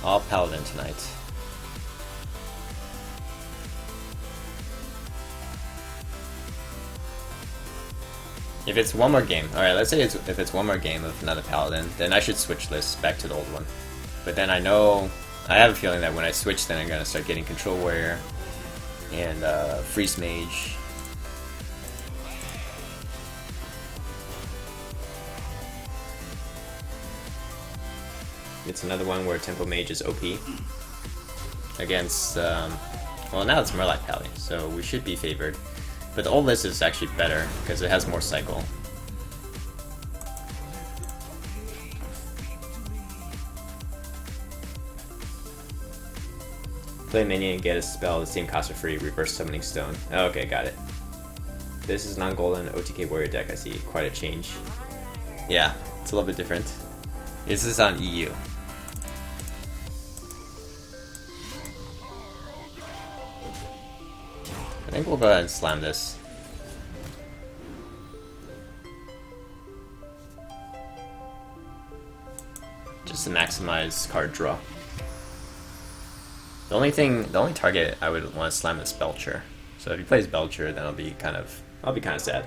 All Paladin tonight. If it's one more game, alright, let's say if it's one more game of another Paladin, then I should switch lists back to the old one. But then I have a feeling that when I switch, then I'm gonna start getting Control Warrior and Freeze Mage. It's another one where Tempo Mage is OP against, well, now it's Murloc Paladin, so we should be favored. But the old list is actually better because it has more cycle. Play minion and get a spell the same cost for free, reverse summoning stone. Oh, okay, got it. This is non-golden OTK warrior deck, I see. Quite a change. Yeah, it's a little bit different. This is on EU. I think we'll go ahead and slam this. Just to maximize card draw. The only target I would want to slam is Belcher. So if he plays Belcher, then I'll be kind of sad.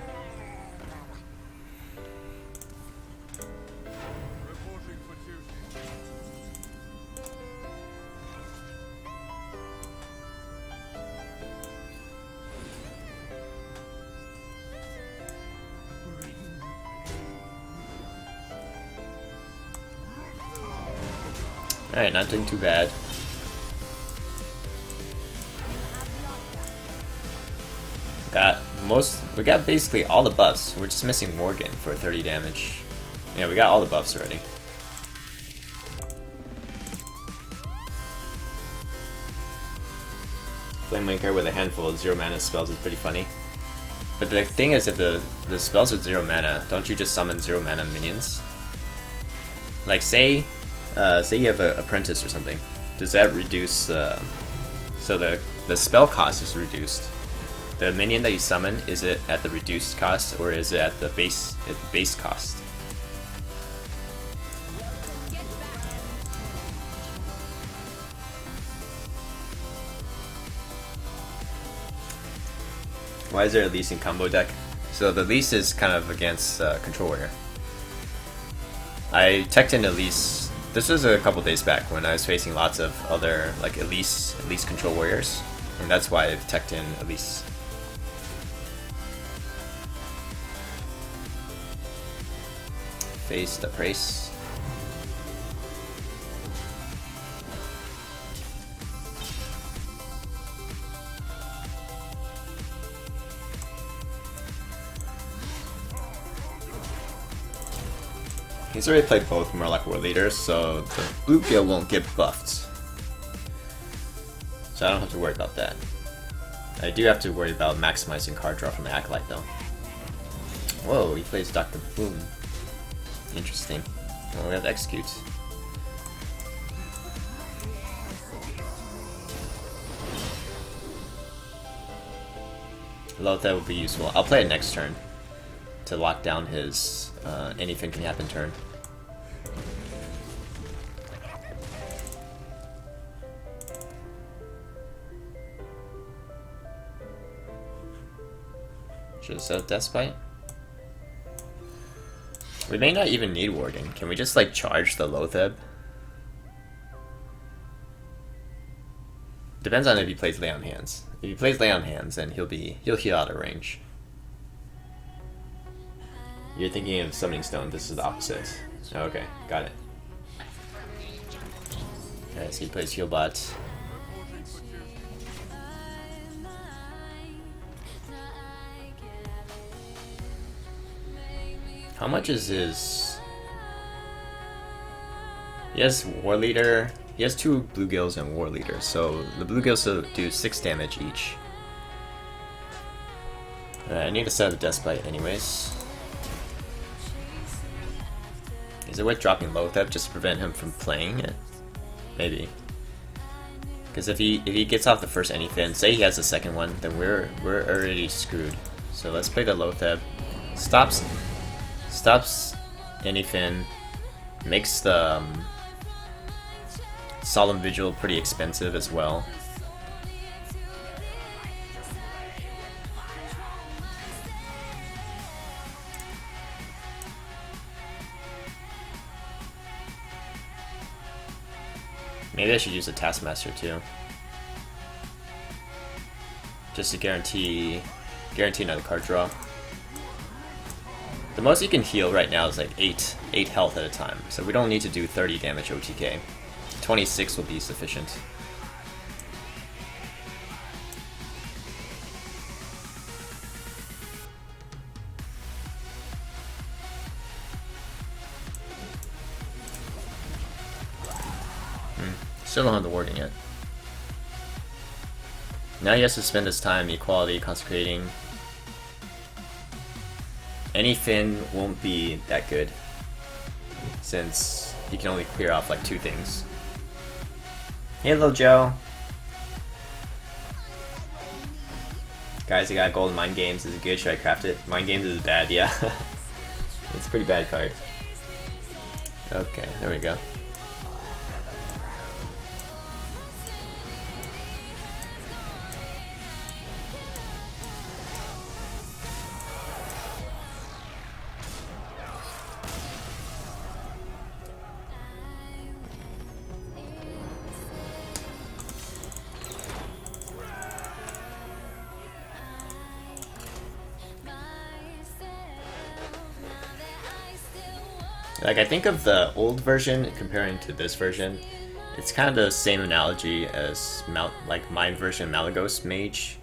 Alright, not doing too bad. We got basically all the buffs. We're just missing Morgan for 30 damage. Yeah, we got all the buffs already. Flamewaker with a handful of 0 mana spells is pretty funny. But the thing is, if the spells with 0 mana, don't you just summon 0 mana minions? Like say you have an apprentice or something. Does that reduce so the spell cost is reduced? The minion that you summon, is it at the reduced cost or is it at the base cost? Why is there a Lease in combo deck? So the Lease is kind of against Control Warrior. I teched in Elise. This was a couple days back when I was facing lots of other like Elise Control Warriors, and that's why I've teched in Elise. Face the Praise. He's already played both Murloc War Leaders, so the blue gill won't get buffed. So I don't have to worry about that. I do have to worry about maximizing card draw from the Acolyte though. Whoa, he plays Dr. Boom. Interesting. Well, we have to execute. Lothar will be useful. I'll play it next turn to lock down his anything can happen turn. Should have set up Deathbite. We may not even need Worgen. Can we just like charge the Lotheb? Depends on if he plays Lay on Hands. If he plays Lay on Hands, then he'll heal out of range. You're thinking of Summoning Stone. This is the opposite. Oh, okay, got it. Okay, so he plays Healbot. How much is his... He has War Leader. He has 2 Bluegills and War Leader, so the Bluegills will do 6 damage each. I need to set up Deathbite anyways. Is it worth dropping Lotheb just to prevent him from playing it? Maybe. Because if he gets off the first anything, say he has the second one, then we're already screwed. So let's play the Lotheb. Stops anything, makes the Solemn Vigil pretty expensive as well. Maybe I should use a Taskmaster too, just to guarantee another card draw. The most you can heal right now is like 8 health at a time, so we don't need to do 30 damage OTK. 26 will be sufficient. Still don't have the warding yet. Now he has to spend his time equality consecrating. Any Finn won't be that good, since he can only clear off like 2 things. Hey little Joe! Guys, I got Golden Mind Games. Is it good? Should I craft it? Mind Games is bad, yeah. It's a pretty bad card. Okay, there we go. Like, I think of the old version comparing to this version, it's kind of the same analogy as my version Malagos Mage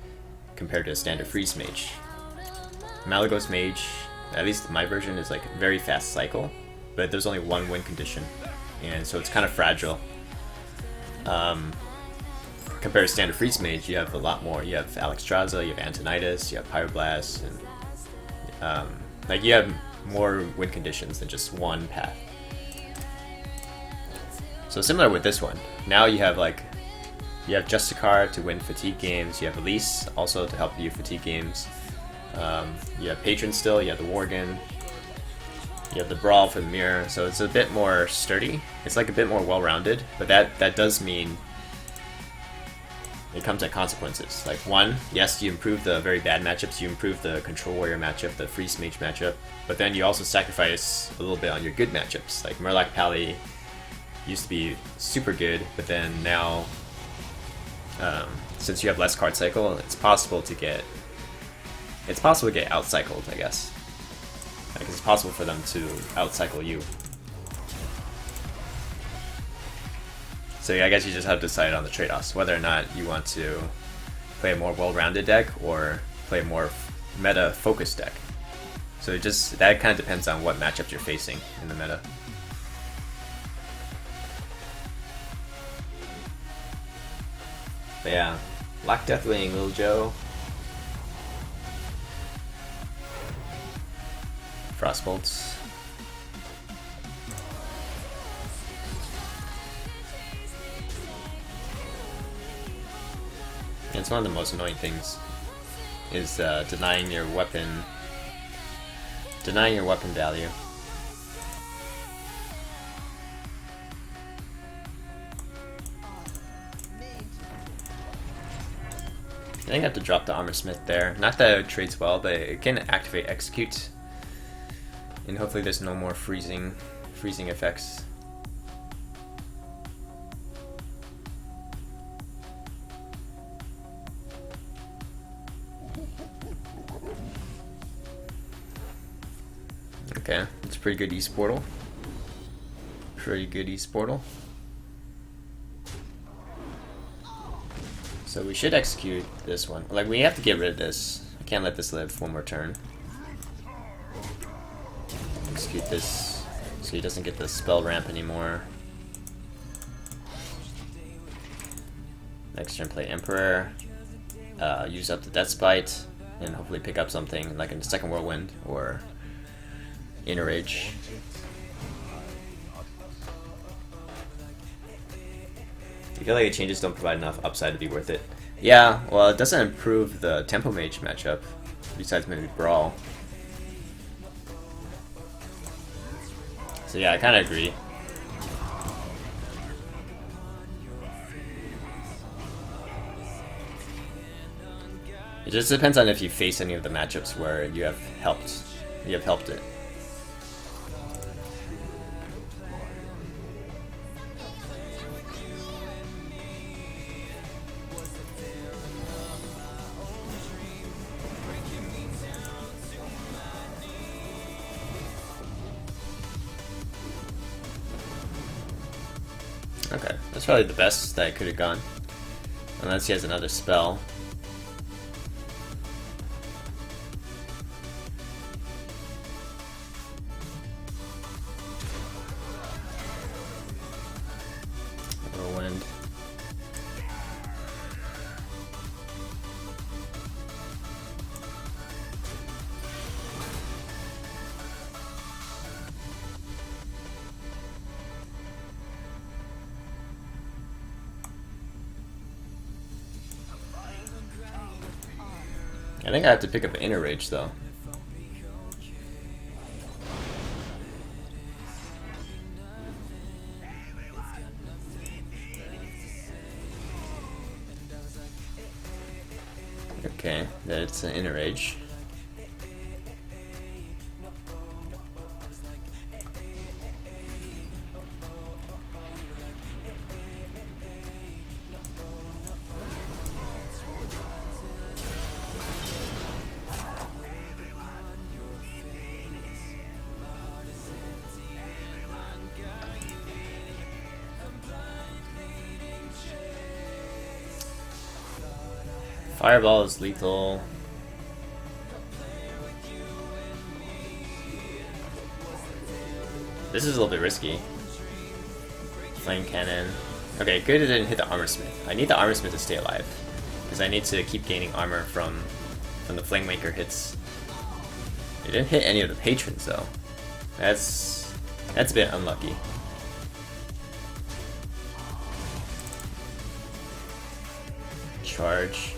compared to standard Freeze Mage. Malagos Mage, at least my version, is like a very fast cycle, but there's only 1 win condition, and so it's kind of fragile. Compared to standard Freeze Mage, you have a lot more. You have Alexstrasza, you have Antonidas, you have Pyroblast, and like you have more win conditions than just 1 path. So similar with this one. Now you have Justicar to win fatigue games, you have Elise also to help you fatigue games, you have Patron still, you have the Worgen, you have the Brawl for the Mirror, so it's a bit more sturdy. It's like a bit more well-rounded, but that does mean it comes at consequences. Like, 1, yes, you improve the very bad matchups, you improve the Control Warrior matchup, the Freeze Mage matchup, but then you also sacrifice a little bit on your good matchups. Like, Murloc Pally used to be super good, but then now, since you have less card cycle, it's possible to get out-cycled, I guess. Like, it's possible for them to out-cycle you. So yeah, I guess you just have to decide on the trade-offs, whether or not you want to play a more well-rounded deck or play a more meta-focused deck. So that kind of depends on what matchups you're facing in the meta. But yeah, Black Deathwing, Little Joe. Frostbolts. It's one of the most annoying things, is denying your weapon value. I think I have to drop the Armor Smith there. Not that it trades well, but it can activate Execute, and hopefully there's no more freezing effects. Okay, it's a pretty good East-Portal. So we should execute this one. Like, we have to get rid of this. I can't let this live 1 more turn. Execute this so he doesn't get the spell ramp anymore. Next turn, play Emperor. Use up the Death Spite, and hopefully pick up something like in the Second Whirlwind or Inner Rage. I feel like the changes don't provide enough upside to be worth it. Yeah, well, it doesn't improve the Tempo Mage matchup, besides maybe Brawl. So yeah, I kind of agree. It just depends on if you face any of the matchups where you have helped. You have helped it. Okay, that's probably the best that it could have gone. Unless he has another spell. Whirlwind. I think I have to pick up an Inner Rage though. Okay, that's an Inner Rage. Fireball is lethal. This is a little bit risky. Flame Cannon. Okay, good it didn't hit the Armor Smith. I need the Armor Smith to stay alive, because I need to keep gaining armor from the Flame Waker hits. It didn't hit any of the patrons though. That's a bit unlucky. Charge.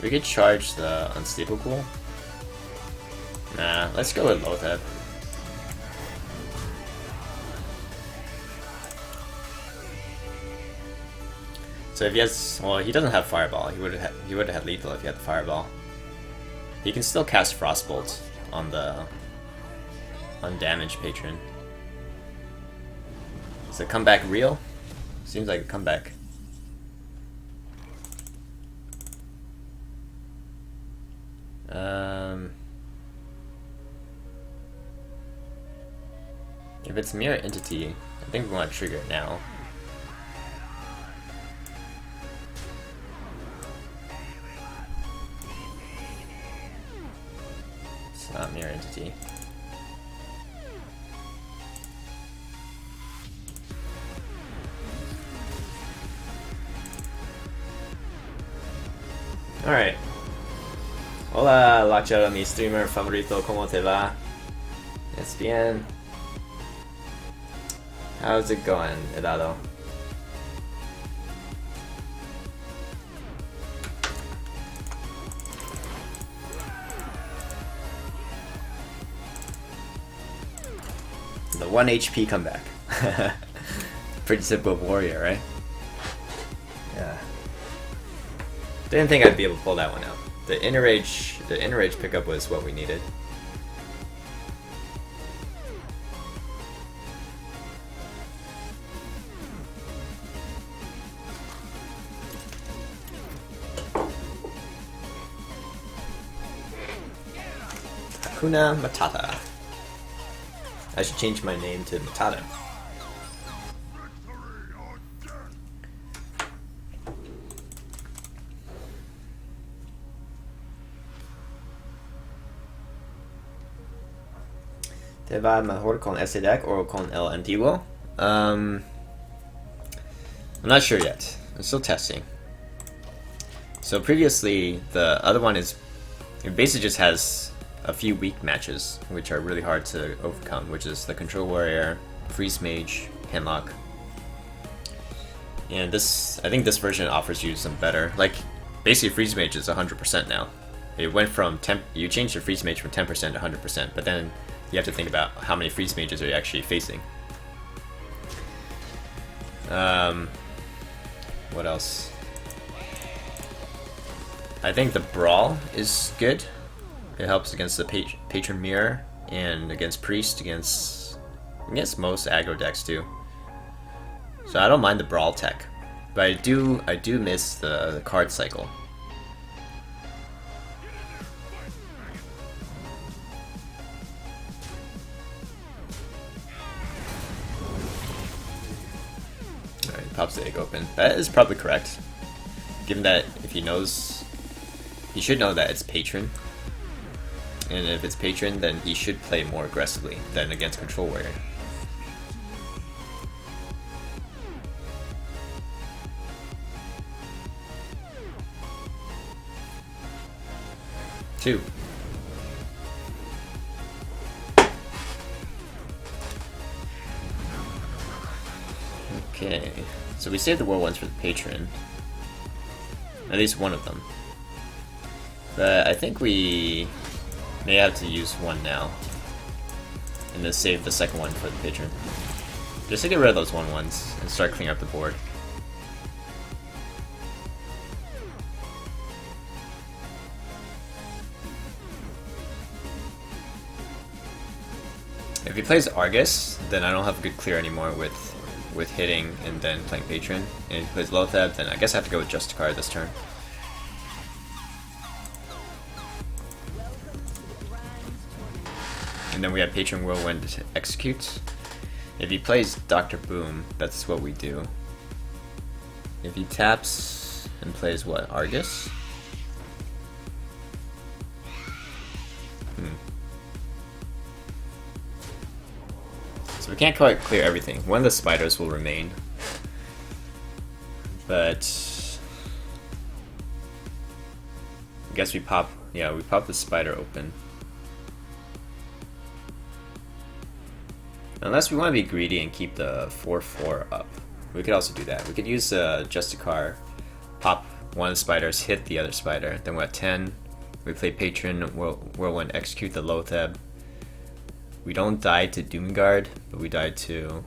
We could charge the Unstable Ghoul. Nah, let's go with Loatheb. So if he has, well, he doesn't have Fireball. He would have had lethal if he had the Fireball. He can still cast Frostbolt on the undamaged patron. Is the comeback real? Seems like a comeback. If it's Mirror Entity, I think we want to trigger it now. It's not Mirror Entity. Alright. Hola, Lacha, mi streamer favorito, ¿cómo te va? Es bien. How's it going, Edado? The 1 HP comeback. Pretty simple warrior, right? Yeah. Didn't think I'd be able to pull that one out. The Inner Rage pickup was what we needed. Hakuna Matata. I should change my name to Matata. ¿Te va mejor con ese deck o con el antiguo? I'm not sure yet. I'm still testing. So previously, the other one is, it basically just has a few weak matches, which are really hard to overcome, which is the Control Warrior, Freeze Mage, Handlock. And this, I think this version offers you some better, like, basically Freeze Mage is 100% now. It went from you changed your Freeze Mage from 10% to 100%, but then you have to think about how many Freeze Mages are you actually facing. What else? I think the Brawl is good. It helps against the Patron Mirror and against Priest, against most aggro decks too. So I don't mind the Brawl tech, but I do miss the card cycle. Alright, pops the egg open. That is probably correct. Given that if he knows, he should know that it's Patron. And if it's Patron, then he should play more aggressively than against Control Warrior. Two. Okay, so we saved the World Ones for the Patron. At least one of them. But I think we may have to use one now. And then save the second one for the Patron. Just to get rid of those 1/1s and start cleaning up the board. If he plays Argus, then I don't have a good clear anymore with hitting and then playing Patron. And if he plays Lothab, then I guess I have to go with Justicar this turn. And then we have Patron Whirlwind to execute. If he plays Dr. Boom, that's what we do. If he taps and plays what, Argus? So we can't quite clear everything. One of the spiders will remain. But I guess we pop the spider open. Unless we want to be greedy and keep the 4/4 up. We could also do that. We could use Justicar, pop one of the spiders, hit the other spider. Then we're at 10. We play Patron, Whirlwind, execute the Lothab. We don't die to Doomguard, but we die to...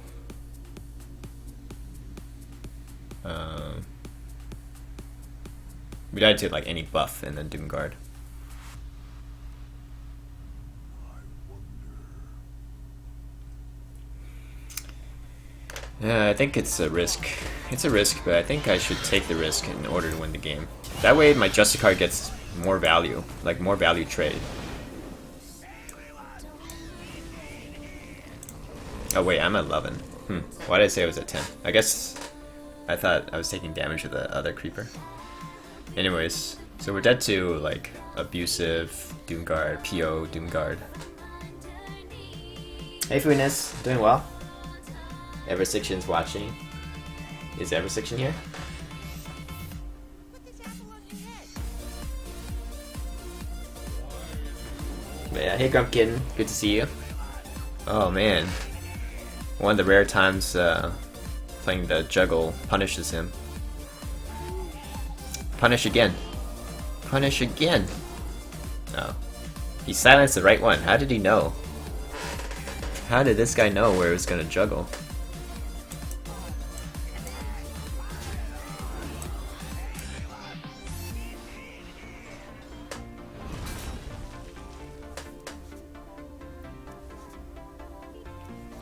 we died to like any buff and then Doomguard. Yeah, I think it's a risk. It's a risk, but I think I should take the risk in order to win the game. That way my Justicar gets more value, like more value trade. Oh wait, I'm at 11. Why did I say I was at 10? I guess I thought I was taking damage of the other creeper. Anyways, so we're dead to like Abusive, Doomguard, PO, Doomguard. Hey Funes, doing well? Eversiction's watching. Is Eversiction here? But yeah, hey Grumpkin, good to see you. Oh man. One of the rare times playing the juggle punishes him. Punish again. Punish again. Oh. He silenced the right one. How did he know? How did this guy know where he was gonna juggle?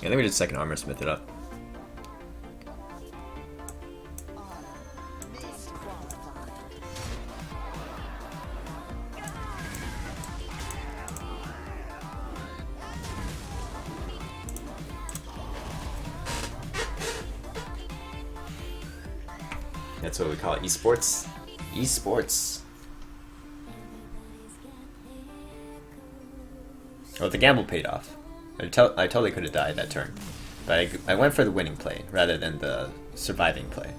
I think we did second armor smith it up. That's what we call it, esports. Esports. Oh, the gamble paid off. I totally could have died that turn, but I went for the winning play rather than the surviving play.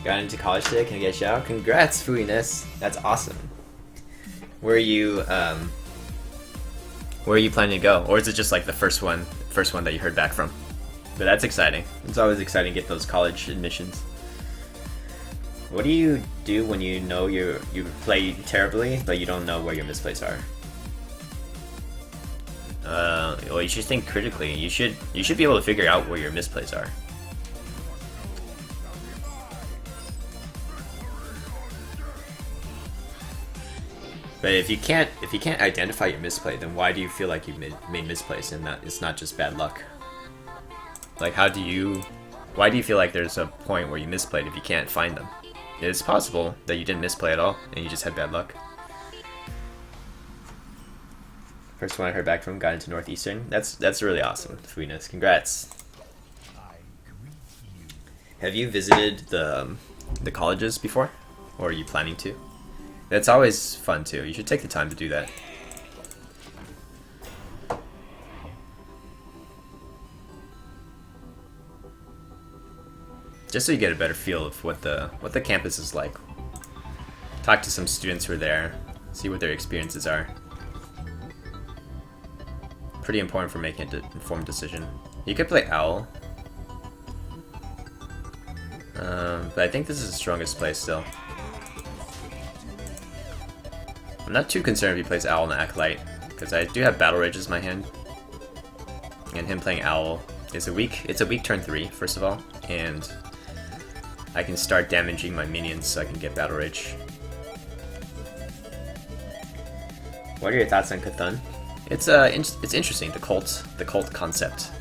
Got into college today, can I get a shout out? Congrats, Fuiness! That's awesome. Where are you planning to go? Or is it just like the first one that you heard back from? But that's exciting. It's always exciting to get those college admissions. What do you do when you know you play terribly, but you don't know where your misplays are? Well, you should think critically. You should be able to figure out where your misplays are. But if you can't identify your misplay, then why do you feel like you made misplays and that it's not just bad luck? Like, why do you feel like there's a point where you misplayed if you can't find them? It's possible that you didn't misplay at all and you just had bad luck. First one I heard back from got into Northeastern. That's really awesome, Fuinas. Congrats. Have you visited the colleges before, or are you planning to? That's always fun too. You should take the time to do that. Just so you get a better feel of what the campus is like. Talk to some students who are there, see what their experiences are. Pretty important for making an informed decision. You could play Owl. But I think this is the strongest play still. I'm not too concerned if he plays Owl and Acolyte, because I do have Battle Rages in my hand. And him playing Owl is it's a weak turn 3, first of all, and I can start damaging my minions so I can get Battle Rage. What are your thoughts on Cthulhu? It's interesting, the cult concept.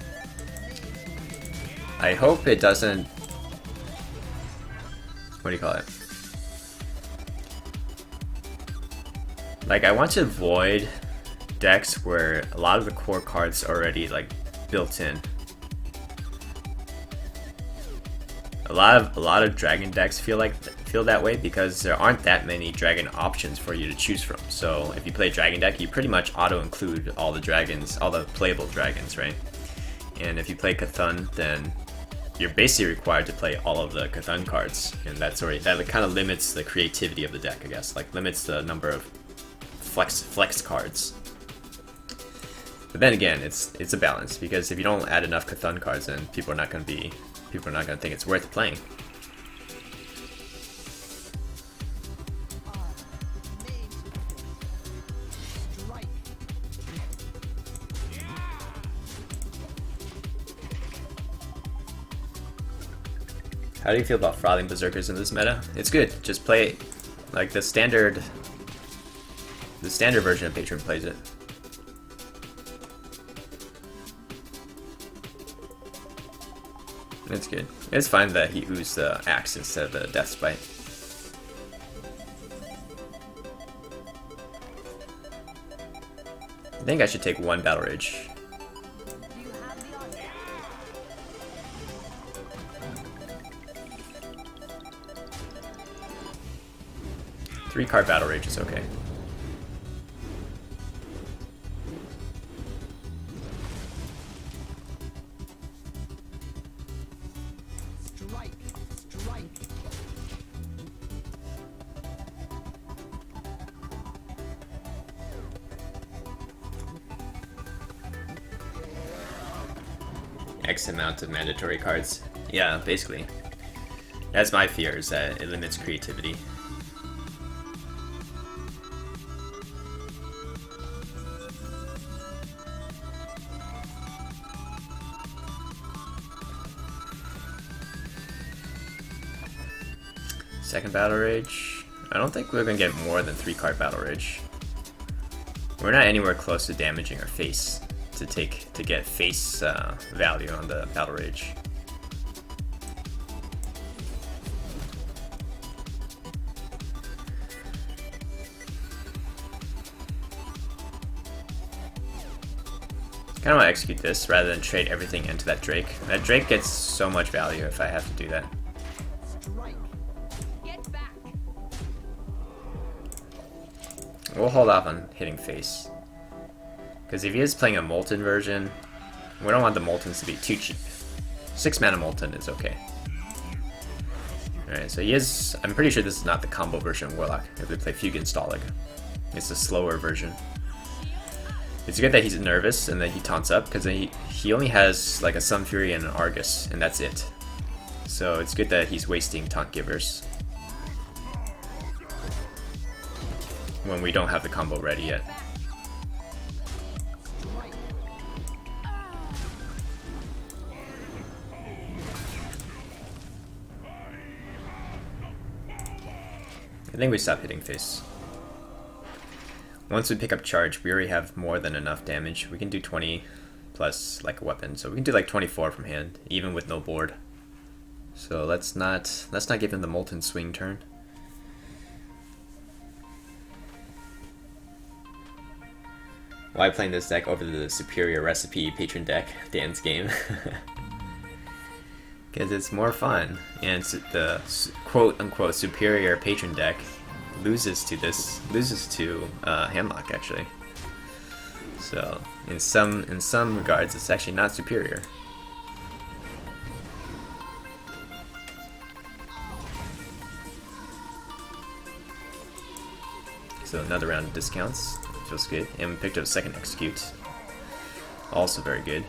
I hope it doesn't, what do you call it? Like, I want to avoid decks where a lot of the core cards are already like built in. A lot of dragon decks feel that way because there aren't that many dragon options for you to choose from. So if you play a dragon deck, you pretty much auto-include all the dragons, all the playable dragons, right? And if you play Cthulhu, then you're basically required to play all of the Cthulhu cards, and that kind of limits the creativity of the deck, I guess. Like, limits the number of flex cards. But then again, it's a balance, because if you don't add enough Cthulhu cards, then people are not going to think it's worth playing. How do you feel about Frothing Berserkers in this meta? It's good. Just play like the standard version of Patron plays it. It's good. It's fine that he used the axe instead of the death spite. I think I should take one Battle Rage. Three-card Battle Rage is okay. X amount of mandatory cards. Yeah, basically. That's my fear, is that it limits creativity. Second Battle Rage. I don't think we're gonna get more than 3-card Battle Rage. We're not anywhere close to damaging our face to get face value on the Battle Rage. Kind of want to execute this rather than trade everything into that Drake. That Drake gets so much value if I have to do that. We'll hold off on hitting face. Because if he is playing a Molten version, we don't want the Moltens to be too cheap. 6 mana Molten is okay. Alright, so he is... I'm pretty sure this is not the combo version of Warlock, if we play Fugue and Stallig. It's the slower version. It's good that he's nervous and that he taunts up, because he only has like a Sun Fury and an Argus, and that's it. So it's good that he's wasting taunt givers. when we don't have the combo ready yet. I think we stop hitting face. Once we pick up charge, we already have more than enough damage. We can do 20 plus like a weapon, so we can do like 24 from hand, even with no board. So let's not give him the Molten Swing turn. Why playing this deck over the superior recipe patron deck at the ends game? Because it's more fun, and the quote-unquote superior patron deck loses to Handlock actually. So in some regards, it's actually not superior. So another round of discounts, feels good, and we picked up a second execute, also very good.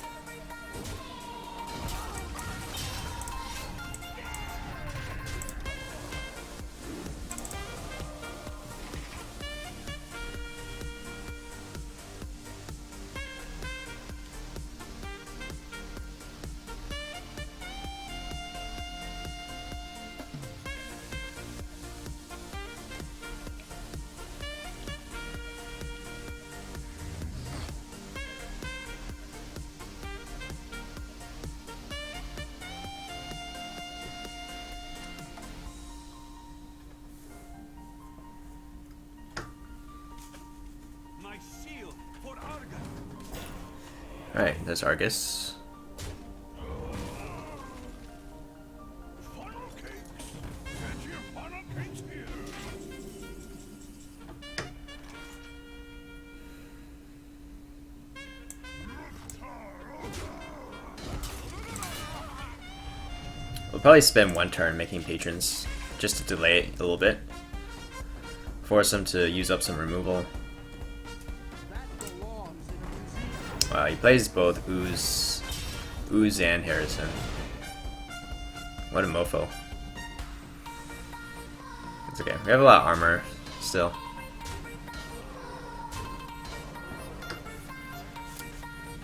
Alright, there's Argus. We'll probably spend one turn making patrons, just to delay it a little bit. Force them to use up some removal. Wow, he plays both Ooze and Harrison. What a mofo. It's okay. We have a lot of armor still.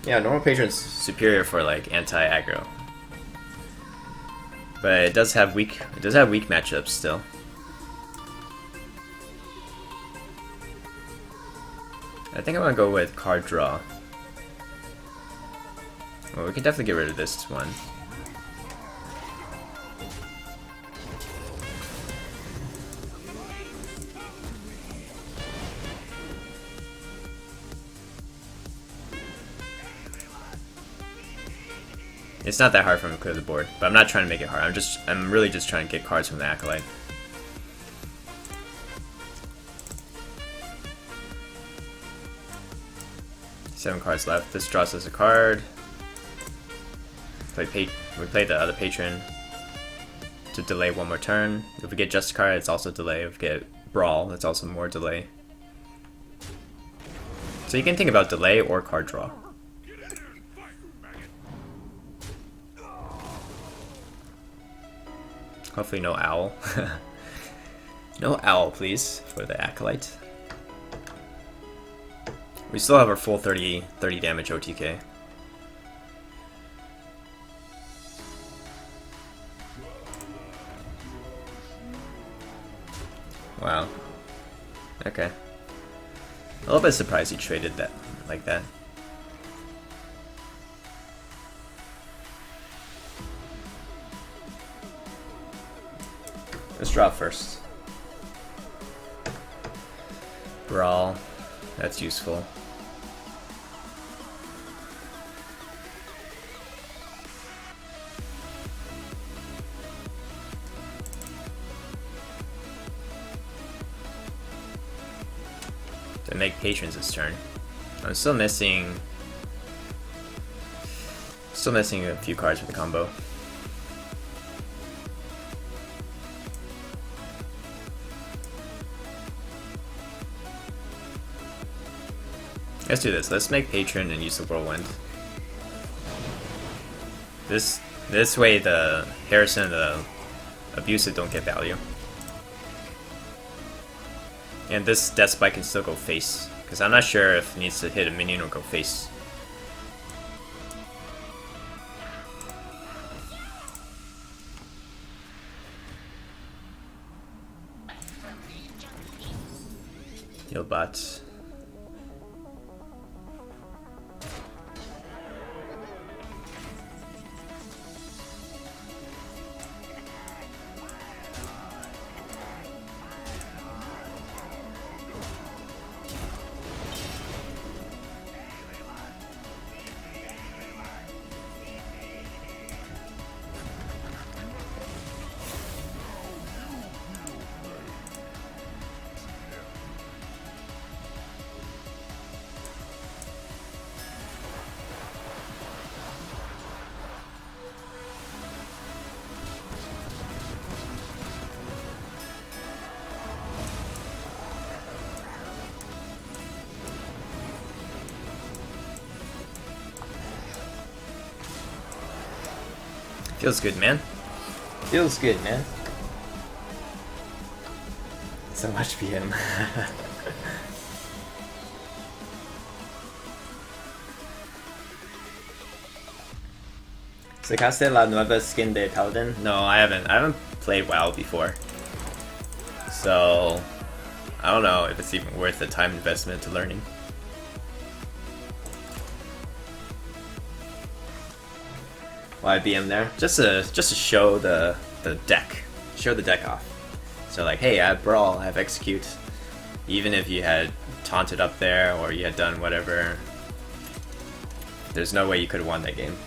Yeah, normal patron's superior for like anti-aggro. But it does have weak matchups still. I think I'm gonna go with card draw. Well, we can definitely get rid of this one. It's not that hard for him to clear the board, but I'm not trying to make it hard. I'm really just trying to get cards from the Acolyte. Seven cards left. This draws us a card. We play the other patron to delay one more turn. If we get just card, it's also delay. If we get brawl, it's also more delay. So you can think about delay or card draw. Hopefully no owl. No owl, please, for the Acolyte. We still have our full 30 damage OTK. Wow. Okay. A little bit surprised he traded that like that. Let's draw first. Brawl. That's useful. To make patrons this turn. I'm still missing a few cards with the combo. Let's do this. Let's make patron and use the whirlwind. This way the Harrison and the abusive don't get value. And this Death Spike can still go face, because I'm not sure if it needs to hit a minion or go face. Heal bots. Feels good, man. Feels good, man. So much PM. ¿Sacaste la nueva skin de Paladin? No, I haven't. I haven't played WoW before. So, I don't know if it's even worth the time investment to learning. Why BM there? Just to show the deck. Show the deck off. So like, hey, I have Brawl, I have Execute. Even if you had taunted up there or you had done whatever, there's no way you could have won that game.